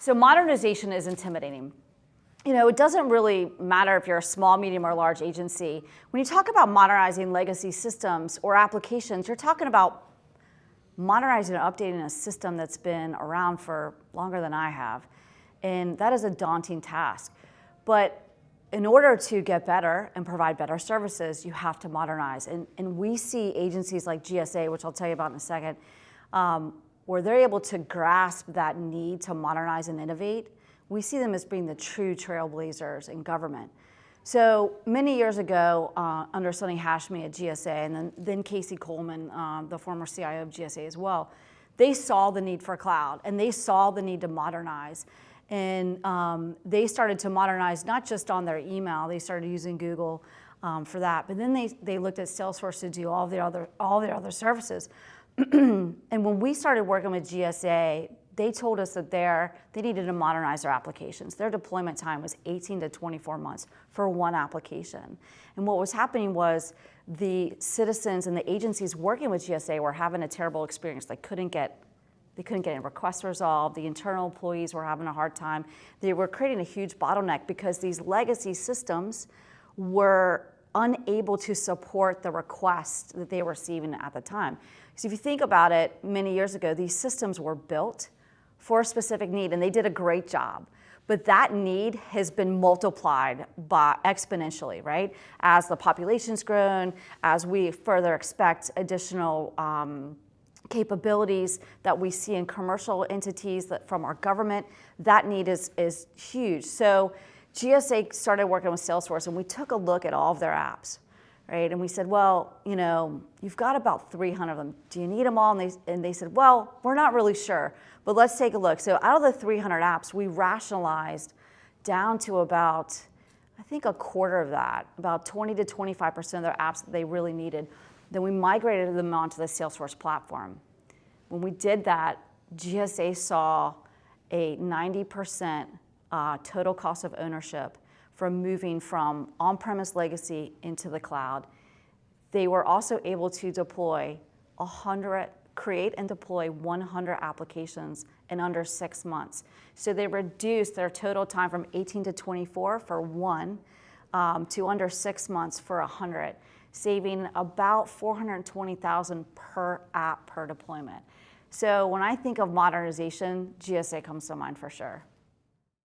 So modernization is intimidating. You know, it doesn't really matter if you're a small, medium, or large agency. When you talk about modernizing legacy systems or applications, you're talking about modernizing and updating a system that's been around for longer than I have. And that is a daunting task. But in order to get better and provide better services, you have to modernize. And we see agencies like GSA, which I'll tell you about in a second, where they're able to grasp that need to modernize and innovate. We see them as being the true trailblazers in government. So many years ago, under Sonny Hashmi at GSA, and then Casey Coleman, the former CIO of GSA as well, they saw the need for cloud, and they saw the need to modernize. And they started to modernize not just on their email, they started using Google for that, but then they looked at Salesforce to do all their other services. And when we started working with GSA, they told us that they needed to modernize their applications. Their deployment time was 18 to 24 months for one application. And what was happening was the citizens and the agencies working with GSA were having a terrible experience. They couldn't get any requests resolved. The internal employees were having a hard time. They were creating a huge bottleneck because these legacy systems were unable to support the requests that they were receiving at the time. So if you think about it, many years ago, these systems were built for a specific need, and they did a great job. But that need has been multiplied by exponentially, right? As the population's grown, as we further expect additional capabilities that we see in commercial entities from our government, that need is huge. So GSA started working with Salesforce, and we took a look at all of their apps, right? And we said, well, you know, you've got about 300 of them. Do you need them all? And they said, well, we're not really sure, but let's take a look. So out of the 300 apps, we rationalized down to about, I think, a quarter of that, about 20 to 25% of their apps that they really needed. Then we migrated them onto the Salesforce platform. When we did that, GSA saw a 90% total cost of ownership from moving from on-premise legacy into the cloud. They were also able to create and deploy 100 applications in under 6 months. So they reduced their total time from 18 to 24 for one to under 6 months for 100, saving about $420,000 per app per deployment. So when I think of modernization, GSA comes to mind for sure.